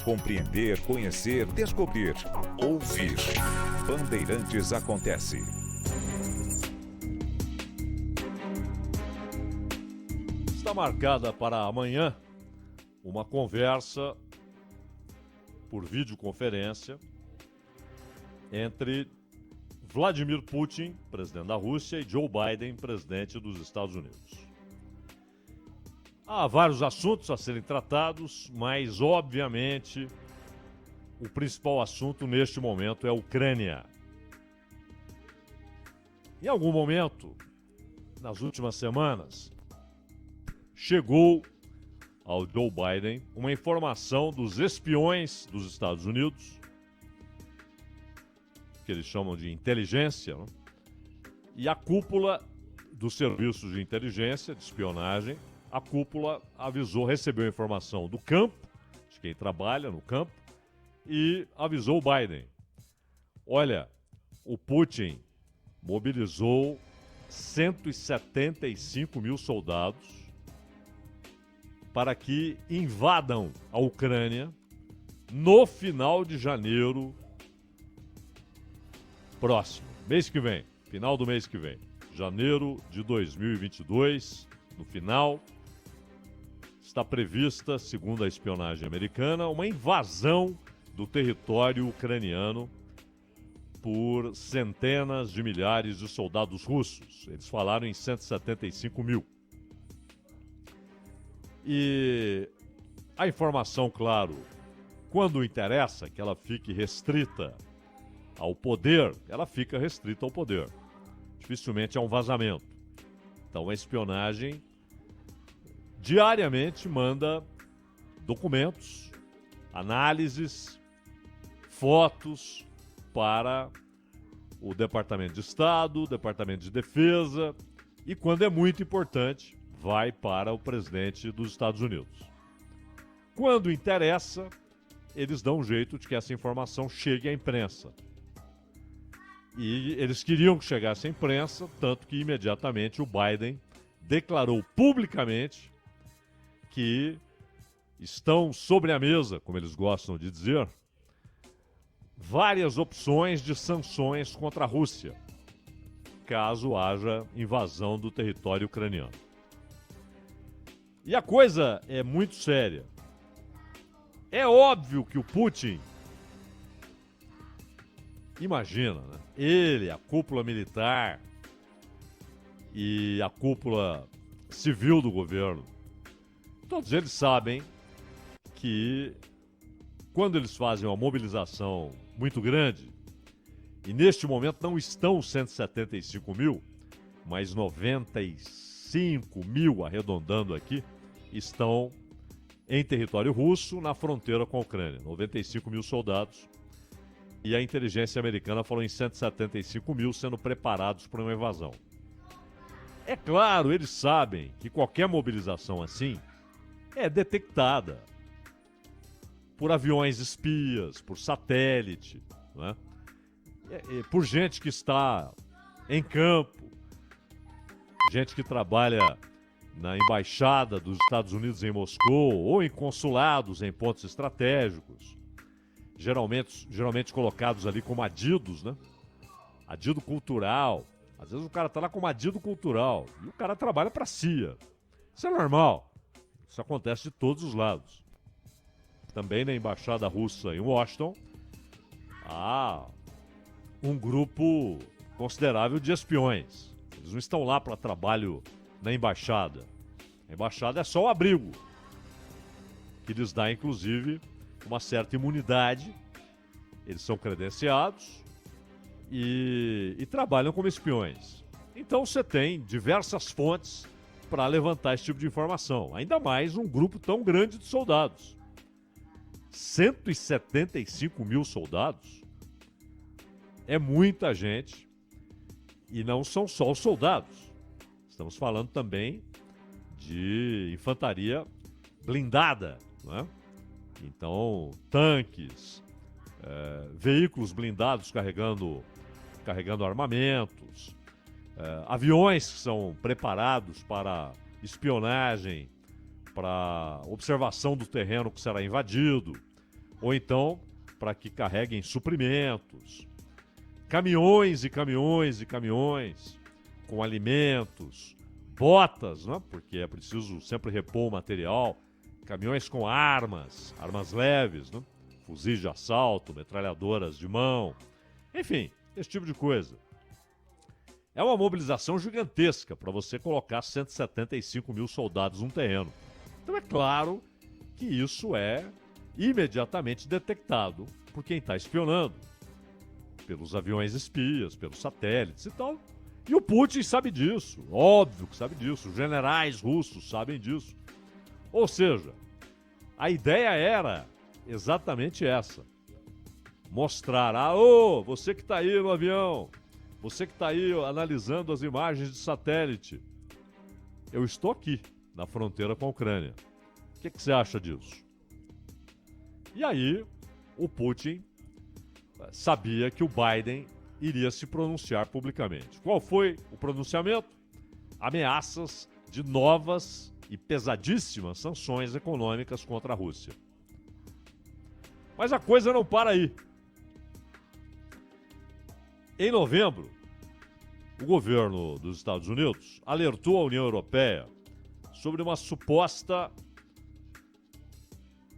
compreender, conhecer, descobrir, ouvir. Bandeirantes acontece. Está marcada para amanhã uma conversa por videoconferência entre Vladimir Putin, presidente da Rússia, e Joe Biden, presidente dos Estados Unidos. Há vários assuntos a serem tratados, mas, obviamente, o principal assunto neste momento é a Ucrânia. Em algum momento, nas últimas semanas, chegou ao Joe Biden uma informação dos espiões dos Estados Unidos, que eles chamam de inteligência, né? E a cúpula dos serviços de inteligência, de espionagem, a cúpula avisou, recebeu a informação do campo, de quem trabalha no campo, e avisou o Biden. Olha, o Putin mobilizou 175 mil soldados para que invadam a Ucrânia no final de janeiro próximo, mês que vem, final do mês que vem, janeiro de 2022, no final, está prevista, segundo a espionagem americana, uma invasão do território ucraniano por centenas de milhares de soldados russos. Eles falaram em 175 mil. E a informação, claro, quando interessa que ela fique restrita ao poder, ela fica restrita ao poder. Dificilmente é um vazamento. Então a espionagem diariamente manda documentos, análises, fotos para o Departamento de Estado, o Departamento de Defesa e, quando é muito importante, vai para o presidente dos Estados Unidos. Quando interessa, eles dão um jeito de que essa informação chegue à imprensa. E eles queriam que chegasse à imprensa, tanto que imediatamente o Biden declarou publicamente que estão sobre a mesa, como eles gostam de dizer, várias opções de sanções contra a Rússia, caso haja invasão do território ucraniano. E a coisa é muito séria. É óbvio que o Putin, imagina, né? Ele, a cúpula militar e a cúpula civil do governo, todos eles sabem que quando eles fazem uma mobilização muito grande, e neste momento não estão 175 mil, mas 95 mil, arredondando aqui, estão em território russo, na fronteira com a Ucrânia. 95 mil soldados. E a inteligência americana falou em 175 mil sendo preparados para uma invasão. É claro, eles sabem que qualquer mobilização assim é detectada por aviões espias, por satélite, né? Por gente que está em campo, gente que trabalha na embaixada dos Estados Unidos em Moscou ou em consulados em pontos estratégicos, geralmente colocados ali como adidos, né? Adido cultural. Às vezes o cara tá lá como adido cultural e o cara trabalha para a CIA. Isso é normal. Isso acontece de todos os lados. Também na embaixada russa em Washington há um grupo considerável de espiões. Eles não estão lá para trabalho na embaixada. A embaixada é só o abrigo, que lhes dá, inclusive, uma certa imunidade. Eles são credenciados e trabalham como espiões. Então você tem diversas fontes para levantar esse tipo de informação. Ainda mais um grupo tão grande de soldados. 175 mil soldados é muita gente e não são só os soldados. Estamos falando também de infantaria blindada, né? Então, tanques, veículos blindados carregando armamentos, aviões que são preparados para espionagem, para observação do terreno que será invadido, ou então para que carreguem suprimentos, caminhões e caminhões e caminhões com alimentos, botas, né? Porque é preciso sempre repor o material, caminhões com armas leves, né? Fuzis de assalto, metralhadoras de mão, enfim, esse tipo de coisa. É uma mobilização gigantesca para você colocar 175 mil soldados num terreno. Então é claro que isso é imediatamente detectado por quem está espionando, pelos aviões espias, pelos satélites e tal. E o Putin sabe disso, óbvio que sabe disso, os generais russos sabem disso. Ou seja, a ideia era exatamente essa. Mostrar, você que está aí no avião, você que está aí analisando as imagens de satélite, eu estou aqui, na fronteira com a Ucrânia. O que você acha disso? E aí, o Putin sabia que o Biden iria se pronunciar publicamente. Qual foi o pronunciamento? Ameaças de novas e pesadíssimas sanções econômicas contra a Rússia. Mas a coisa não para aí. Em novembro, o governo dos Estados Unidos alertou a União Europeia sobre uma suposta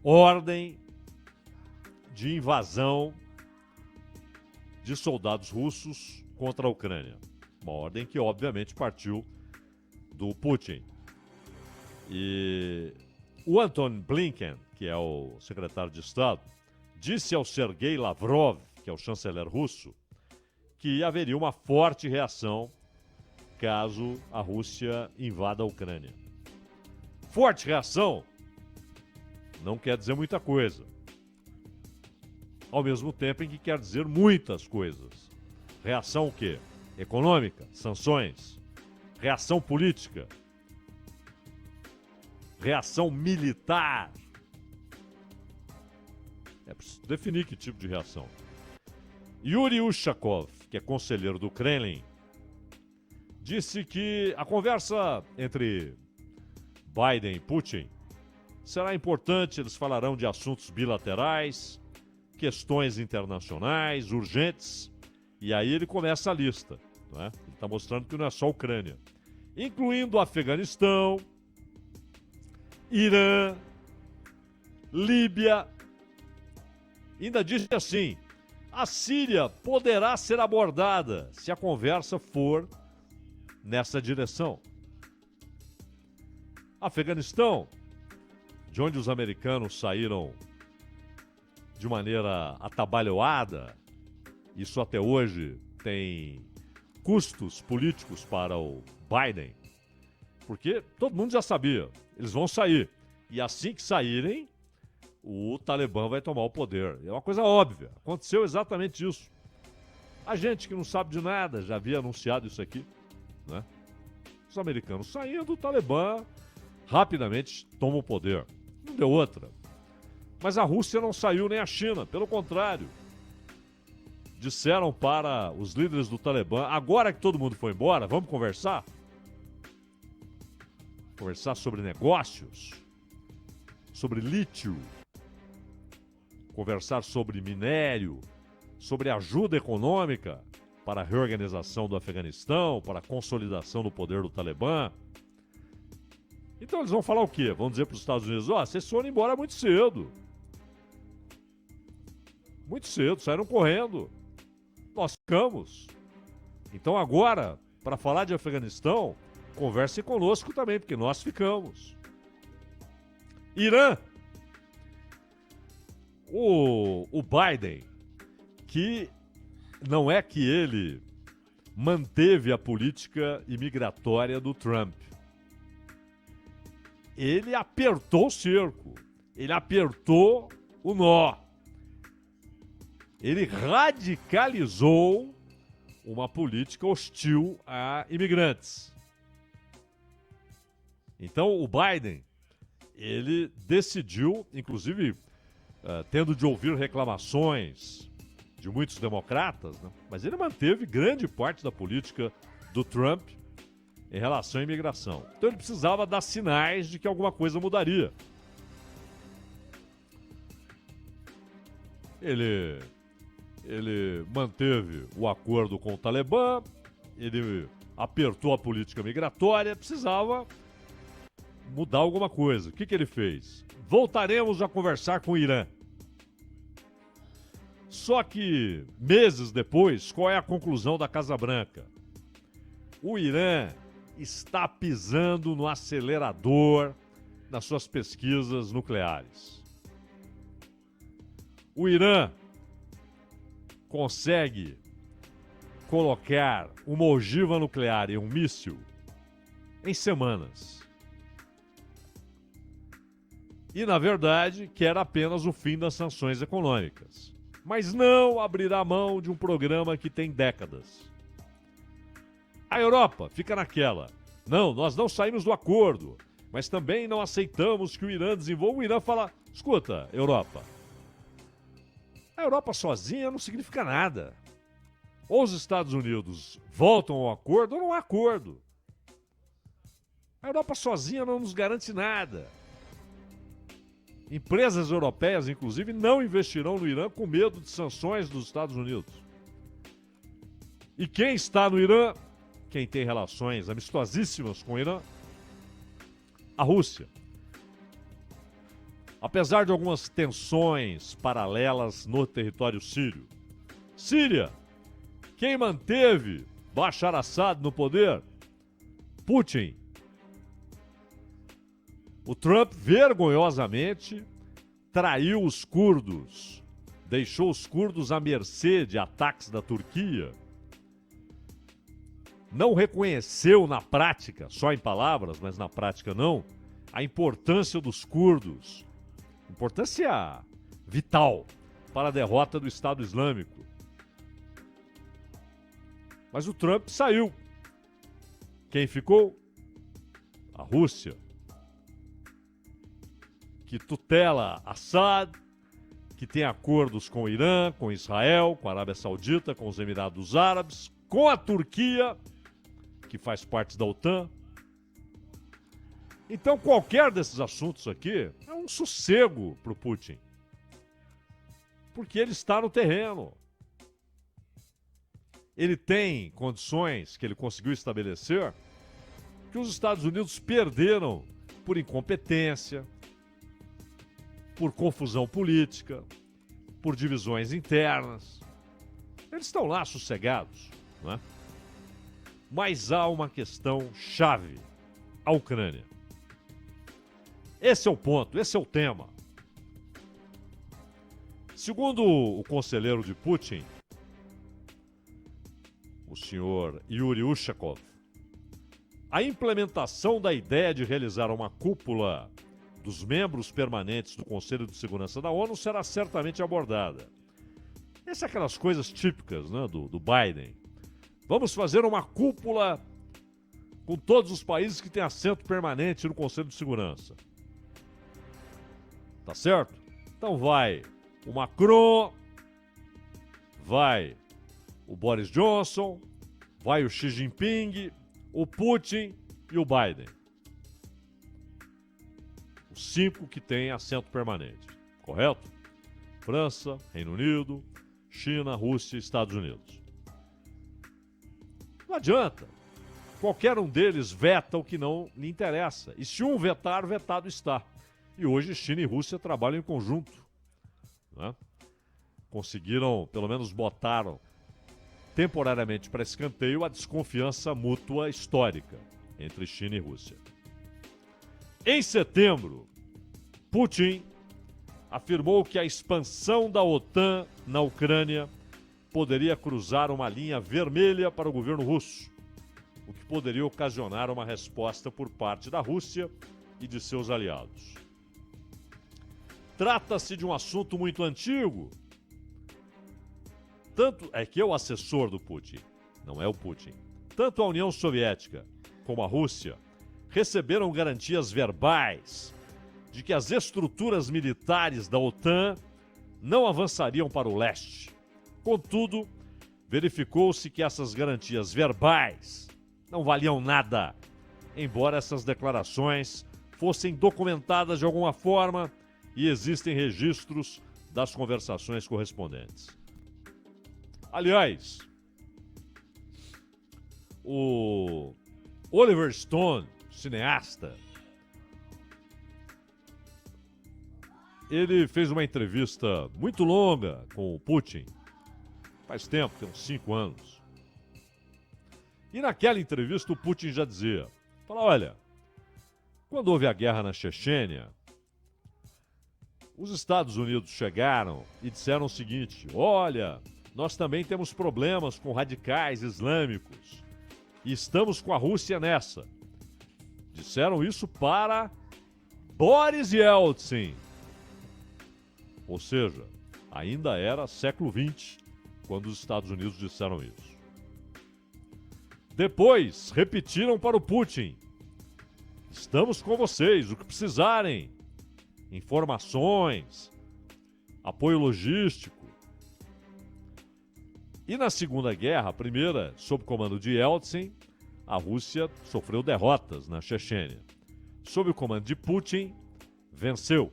ordem de invasão de soldados russos contra a Ucrânia. Uma ordem que, obviamente, partiu do Putin. E o Antony Blinken, que é o secretário de Estado, disse ao Sergei Lavrov, que é o chanceler russo, que haveria uma forte reação caso a Rússia invada a Ucrânia. Forte reação não quer dizer muita coisa. Ao mesmo tempo em que quer dizer muitas coisas. Reação o quê? Econômica, sanções. Reação política. Reação militar. É preciso definir que tipo de reação. Yuri Ushakov, que é conselheiro do Kremlin, disse que a conversa entre Biden e Putin será importante, eles falarão de assuntos bilaterais, questões internacionais, urgentes, e aí ele começa a lista. Não é? Ele está mostrando que não é só a Ucrânia, incluindo Afeganistão, Irã, Líbia. Ainda disse assim: a Síria poderá ser abordada se a conversa for nessa direção. Afeganistão, de onde os americanos saíram de maneira atabalhoada, isso até hoje tem custos políticos para o Biden, porque todo mundo já sabia, eles vão sair. E assim que saírem, o Talibã vai tomar o poder. É uma coisa óbvia, aconteceu exatamente isso. A gente que não sabe de nada já havia anunciado isso aqui, né? Os americanos saindo, o Talibã rapidamente toma o poder. Não deu outra. Mas a Rússia não saiu, nem a China, pelo contrário. Disseram para os líderes do Talibã: agora que todo mundo foi embora, vamos conversar? Conversar sobre negócios, sobre lítio, conversar sobre minério, sobre ajuda econômica para a reorganização do Afeganistão, para a consolidação do poder do Talibã. Então eles vão falar o quê? Vão dizer para os Estados Unidos: vocês foram embora muito cedo. Muito cedo, saíram correndo. Nós ficamos. Então agora, para falar de Afeganistão, conversem conosco também, porque nós ficamos. Irã. O Biden, que não é que ele manteve a política imigratória do Trump. Ele apertou o cerco. Ele apertou o nó. Ele radicalizou uma política hostil a imigrantes. Então o Biden, ele decidiu, inclusive tendo de ouvir reclamações de muitos democratas, né? Mas ele manteve grande parte da política do Trump em relação à imigração. Então ele precisava dar sinais de que alguma coisa mudaria. ele manteve o acordo com o Talibã, ele apertou a política migratória, precisava mudar alguma coisa. O que ele fez? Voltaremos a conversar com o Irã. Só que, meses depois, qual é a conclusão da Casa Branca? O Irã está pisando no acelerador nas suas pesquisas nucleares. O Irã consegue colocar uma ogiva nuclear em um míssil em semanas. E, na verdade, quer apenas o fim das sanções econômicas. Mas não abrirá mão de um programa que tem décadas. A Europa fica naquela. Não, nós não saímos do acordo, mas também não aceitamos que o Irã desenvolva. O Irã fala, escuta, Europa, a Europa sozinha não significa nada. Ou os Estados Unidos voltam ao acordo ou não há acordo. A Europa sozinha não nos garante nada. Empresas europeias, inclusive, não investirão no Irã com medo de sanções dos Estados Unidos. E quem está no Irã, quem tem relações amistosíssimas com o Irã? A Rússia. Apesar de algumas tensões paralelas no território sírio. Síria. Quem manteve Bashar Assad no poder? Putin. O Trump, vergonhosamente, traiu os curdos, deixou os curdos à mercê de ataques da Turquia, não reconheceu na prática, só em palavras, mas na prática não, a importância dos curdos, importância vital para a derrota do Estado Islâmico. Mas o Trump saiu. Quem ficou? A Rússia, que tutela Assad, que tem acordos com o Irã, com Israel, com a Arábia Saudita, com os Emirados Árabes, com a Turquia, que faz parte da OTAN. Então, qualquer desses assuntos aqui é um sossego para o Putin, porque ele está no terreno. Ele tem condições que ele conseguiu estabelecer que os Estados Unidos perderam por incompetência, por confusão política, por divisões internas. Eles estão lá sossegados, não é? Mas há uma questão chave: a Ucrânia. Esse é o ponto, esse é o tema. Segundo o conselheiro de Putin, o senhor Yuri Ushakov, a implementação da ideia de realizar uma cúpula dos membros permanentes do Conselho de Segurança da ONU será certamente abordada. Essas são aquelas coisas típicas, né, do Biden. Vamos fazer uma cúpula com todos os países que têm assento permanente no Conselho de Segurança. Tá certo? Então vai o Macron, vai o Boris Johnson, vai o Xi Jinping, o Putin e o Biden. Os 5 que têm assento permanente, correto? França, Reino Unido, China, Rússia e Estados Unidos. Não adianta. Qualquer um deles veta o que não lhe interessa. E se um vetar, vetado está. E hoje China e Rússia trabalham em conjunto, né? Conseguiram, pelo menos botaram temporariamente para escanteio a desconfiança mútua histórica entre China e Rússia. Em setembro, Putin afirmou que a expansão da OTAN na Ucrânia poderia cruzar uma linha vermelha para o governo russo, o que poderia ocasionar uma resposta por parte da Rússia e de seus aliados. Trata-se de um assunto muito antigo. Tanto é que é o assessor do Putin, não é o Putin. Tanto a União Soviética como a Rússia receberam garantias verbais de que as estruturas militares da OTAN não avançariam para o leste. Contudo, verificou-se que essas garantias verbais não valiam nada, embora essas declarações fossem documentadas de alguma forma e existem registros das conversações correspondentes. Aliás, o Oliver Stone, cineasta, ele fez uma entrevista muito longa com o Putin, faz tempo, tem uns 5 anos. E naquela entrevista o Putin já dizia, olha, quando houve a guerra na Chechênia, os Estados Unidos chegaram e disseram o seguinte, olha, nós também temos problemas com radicais islâmicos e estamos com a Rússia nessa. Disseram isso para Boris Yeltsin. Ou seja, ainda era século XX, quando os Estados Unidos disseram isso. Depois, repetiram para o Putin. Estamos com vocês, o que precisarem. Informações, apoio logístico. E na Segunda Guerra, a primeira, sob comando de Yeltsin, a Rússia sofreu derrotas na Chechênia. Sob o comando de Putin, venceu.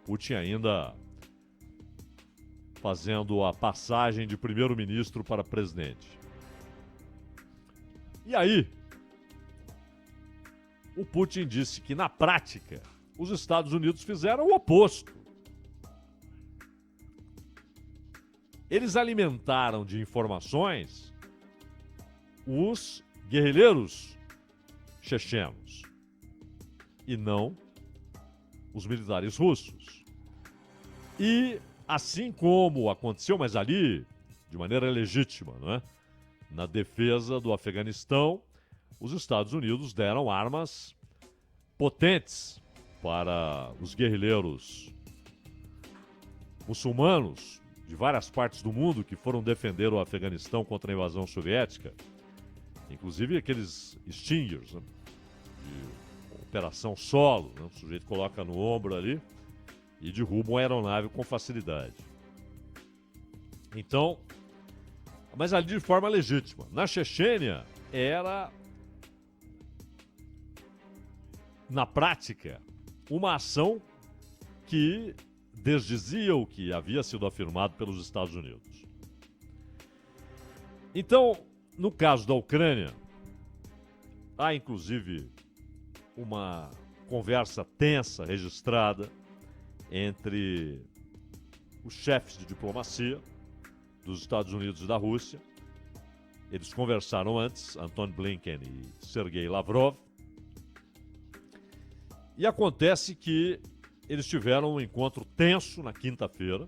Putin ainda fazendo a passagem de primeiro-ministro para presidente. E aí, o Putin disse que, na prática, os Estados Unidos fizeram o oposto. Eles alimentaram de informações os guerrilheiros chechenos e não os militares russos. E, assim como aconteceu, mas ali, de maneira legítima, não é? Na defesa do Afeganistão, os Estados Unidos deram armas potentes para os guerrilheiros muçulmanos de várias partes do mundo que foram defender o Afeganistão contra a invasão soviética, inclusive aqueles Stingers, né, de operação solo, né, o sujeito coloca no ombro ali e derruba uma aeronave com facilidade. Então, mas ali de forma legítima. Na Chechênia era, na prática, uma ação que desdizia o que havia sido afirmado pelos Estados Unidos. Então, no caso da Ucrânia, há inclusive uma conversa tensa registrada entre os chefes de diplomacia dos Estados Unidos e da Rússia. Eles conversaram antes, Antony Blinken e Sergei Lavrov. E acontece que eles tiveram um encontro tenso na quinta-feira,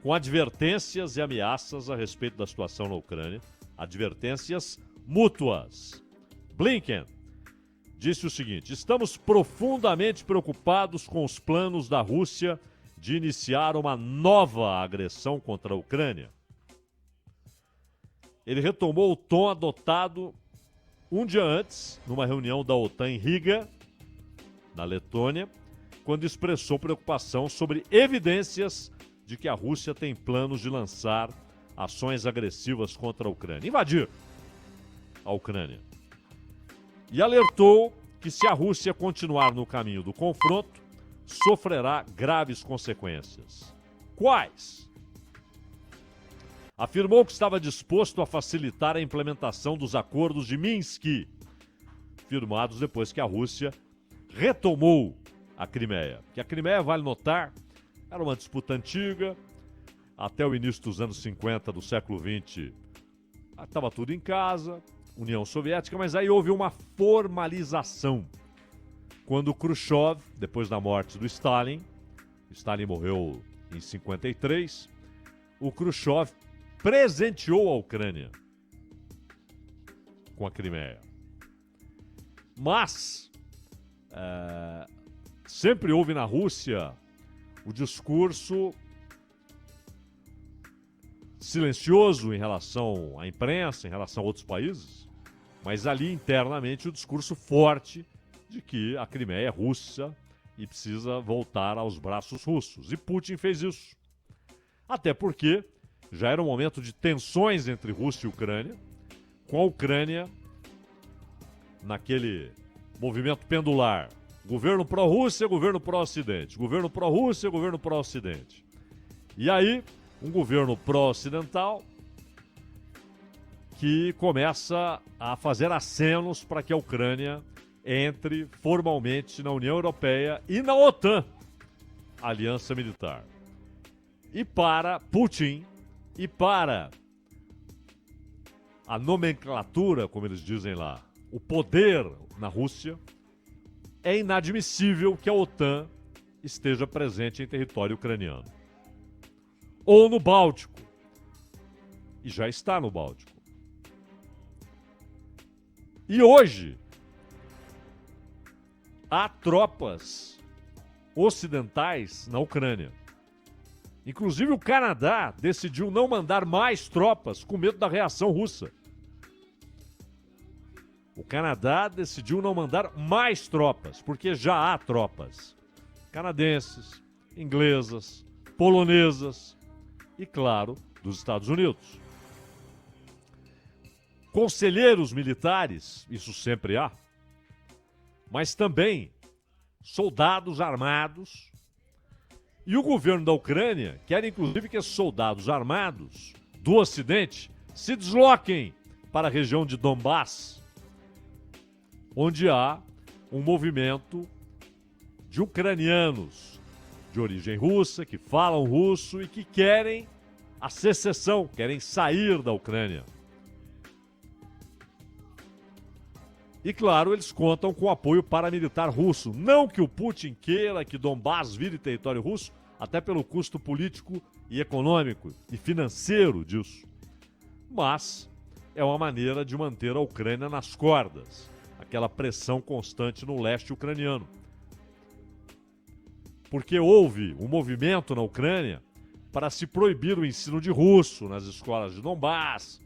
com advertências e ameaças a respeito da situação na Ucrânia, advertências mútuas. Blinken disse o seguinte: estamos profundamente preocupados com os planos da Rússia de iniciar uma nova agressão contra a Ucrânia. Ele retomou o tom adotado um dia antes, numa reunião da OTAN em Riga, na Letônia, quando expressou preocupação sobre evidências de que a Rússia tem planos de lançar ações agressivas contra a Ucrânia, invadir a Ucrânia. E alertou que se a Rússia continuar no caminho do confronto, sofrerá graves consequências. Quais? Afirmou que estava disposto a facilitar a implementação dos acordos de Minsk, firmados depois que a Rússia retomou a Crimeia. Que a Crimeia, vale notar, era uma disputa antiga, até o início dos anos 50 do século XX, estava tudo em casa, União Soviética, mas aí houve uma formalização. Quando Khrushchev, depois da morte do Stalin morreu em 53, o Khrushchev presenteou a Ucrânia com a Crimeia. Mas sempre houve na Rússia o discurso silencioso em relação à imprensa, em relação a outros países, mas ali internamente o discurso forte de que a Crimeia é russa e precisa voltar aos braços russos. E Putin fez isso. Até porque já era um momento de tensões entre Rússia e Ucrânia, com a Ucrânia naquele movimento pendular. Governo pró-Rússia, governo pró-Ocidente. Governo pró-Rússia, governo pró-Ocidente. E aí, um governo pró-ocidental que começa a fazer acenos para que a Ucrânia entre formalmente na União Europeia e na OTAN, aliança militar. E para Putin e para a nomenclatura, como eles dizem lá, o poder na Rússia, é inadmissível que a OTAN esteja presente em território ucraniano. Ou no Báltico. E já está no Báltico. E hoje, há tropas ocidentais na Ucrânia. Inclusive o Canadá decidiu não mandar mais tropas com medo da reação russa. O Canadá decidiu não mandar mais tropas, porque já há tropas canadenses, inglesas, polonesas e, claro, dos Estados Unidos. Conselheiros militares, isso sempre há, mas também soldados armados. E o governo da Ucrânia quer, inclusive, que esses soldados armados do Ocidente se desloquem para a região de Donbass, onde há um movimento de ucranianos de origem russa, que falam russo e que querem a secessão, querem sair da Ucrânia. E, claro, eles contam com o apoio paramilitar russo. Não que o Putin queira que Donbass vire território russo, até pelo custo político e econômico e financeiro disso. Mas é uma maneira de manter a Ucrânia nas cordas. Aquela pressão constante no leste ucraniano. Porque houve um movimento na Ucrânia para se proibir o ensino de russo nas escolas de Donbass.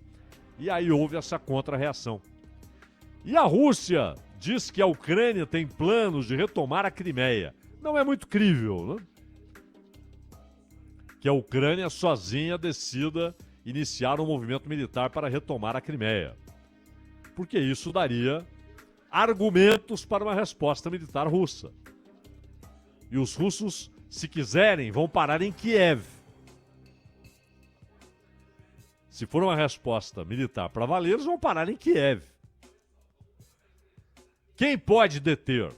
E aí houve essa contra-reação. E a Rússia diz que a Ucrânia tem planos de retomar a Crimeia. Não é muito crível, né? Que a Ucrânia sozinha decida iniciar um movimento militar para retomar a Crimeia. Porque isso daria argumentos para uma resposta militar russa. E os russos, se quiserem, vão parar em Kiev. Se for uma resposta militar para valer, eles vão parar em Kiev. Quem pode deter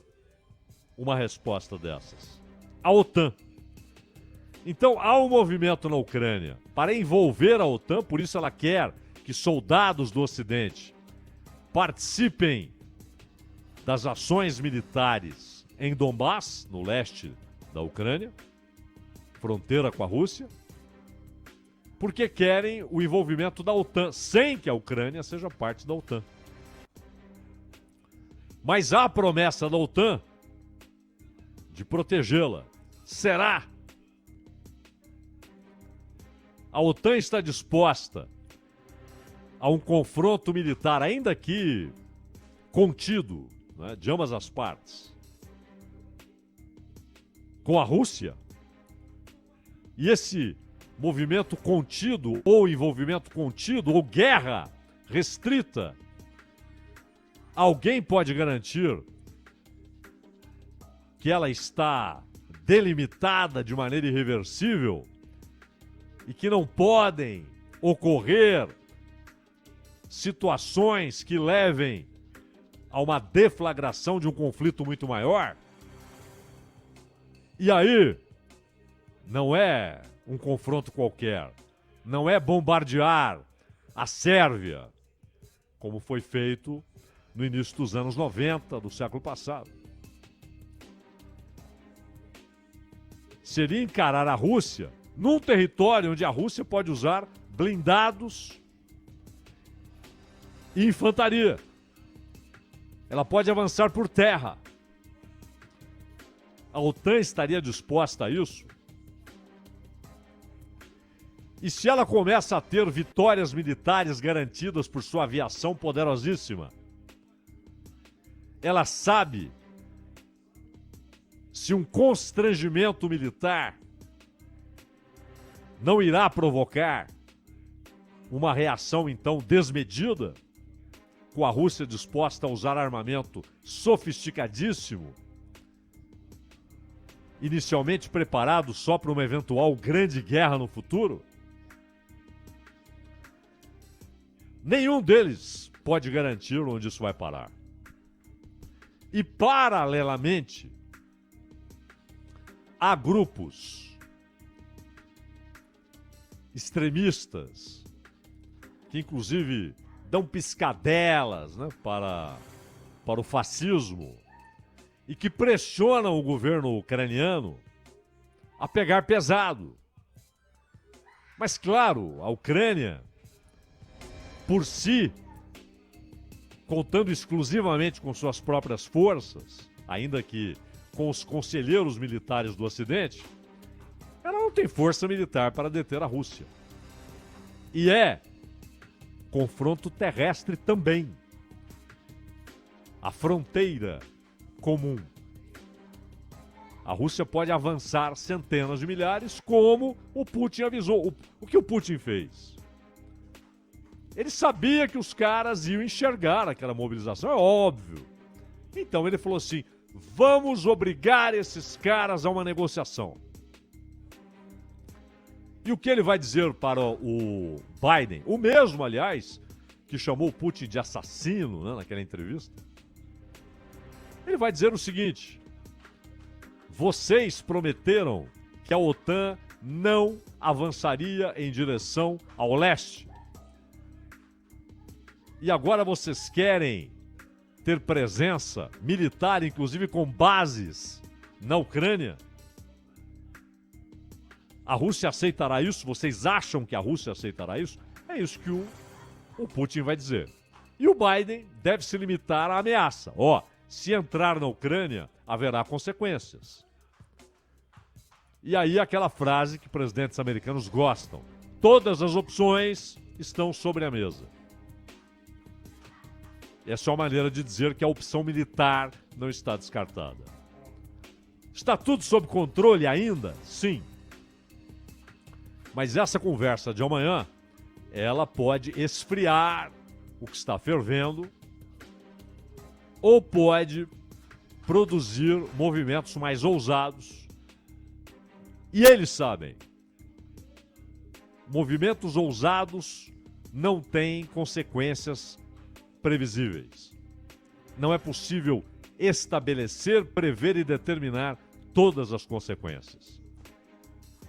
uma resposta dessas? A OTAN. Então, há um movimento na Ucrânia para envolver a OTAN, por isso ela quer que soldados do Ocidente participem das ações militares em Donbass, no leste da Ucrânia, fronteira com a Rússia, porque querem o envolvimento da OTAN, sem que a Ucrânia seja parte da OTAN. Mas há a promessa da OTAN de protegê-la. Será? A OTAN está disposta a um confronto militar, ainda que contido, né, de ambas as partes, com a Rússia? E esse movimento contido, ou envolvimento contido, ou guerra restrita, alguém pode garantir que ela está delimitada de maneira irreversível e que não podem ocorrer situações que levem a uma deflagração de um conflito muito maior? E aí, não é um confronto qualquer, não é bombardear a Sérvia, como foi feito no início dos anos 90 do século passado. Seria encarar a Rússia num território onde a Rússia pode usar blindados e infantaria. Ela pode avançar por terra. A OTAN estaria disposta a isso? E se ela começa a ter vitórias militares garantidas por sua aviação poderosíssima, ela sabe se um constrangimento militar não irá provocar uma reação, então, desmedida, com a Rússia disposta a usar armamento sofisticadíssimo inicialmente preparados só para uma eventual grande guerra no futuro? Nenhum deles pode garantir onde isso vai parar. E, paralelamente, há grupos extremistas que, inclusive, dão piscadelas, né, para o fascismo e que pressionam o governo ucraniano a pegar pesado. Mas, claro, a Ucrânia, por si, contando exclusivamente com suas próprias forças, ainda que com os conselheiros militares do Ocidente, ela não tem força militar para deter a Rússia. E é confronto terrestre também. A fronteira comum. A Rússia pode avançar centenas de milhares, como o Putin avisou. O que o Putin fez? Ele sabia que os caras iam enxergar aquela mobilização, é óbvio. Então ele falou assim, vamos obrigar esses caras a uma negociação. E o que ele vai dizer para o Biden? O mesmo, aliás, que chamou o Putin de assassino, né, naquela entrevista. Ele vai dizer o seguinte, vocês prometeram que a OTAN não avançaria em direção ao leste. E agora vocês querem ter presença militar, inclusive com bases na Ucrânia? A Rússia aceitará isso? Vocês acham que a Rússia aceitará isso? É isso que o Putin vai dizer. E o Biden deve se limitar à ameaça. Se entrar na Ucrânia, haverá consequências. E aí aquela frase que presidentes americanos gostam. Todas as opções estão sobre a mesa. Essa é uma maneira de dizer que a opção militar não está descartada. Está tudo sob controle ainda? Sim. Mas essa conversa de amanhã, ela pode esfriar o que está fervendo ou pode produzir movimentos mais ousados. E eles sabem, movimentos ousados não têm consequências previsíveis. Não é possível estabelecer, prever e determinar todas as consequências.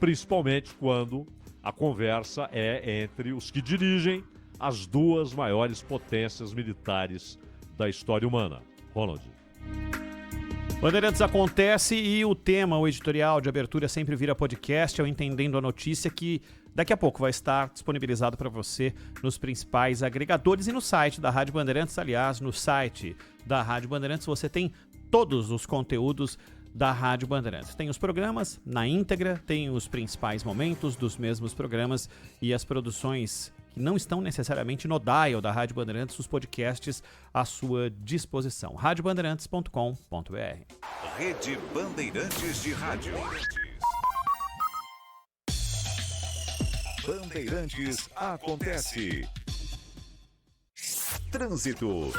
Principalmente quando a conversa é entre os que dirigem as duas maiores potências militares da história humana. Ronald. Bandeirantes acontece e o tema, o editorial de abertura sempre vira podcast, é o Entendendo a Notícia, que daqui a pouco vai estar disponibilizado para você nos principais agregadores e no site da Rádio Bandeirantes. Aliás, no site da Rádio Bandeirantes você tem todos os conteúdos da Rádio Bandeirantes. Tem os programas na íntegra, tem os principais momentos dos mesmos programas e as produções que não estão necessariamente no dial da Rádio Bandeirantes, os podcasts à sua disposição. radiobandeirantes.com.br. Rede Bandeirantes de Rádio. Bandeirantes acontece. Trânsito.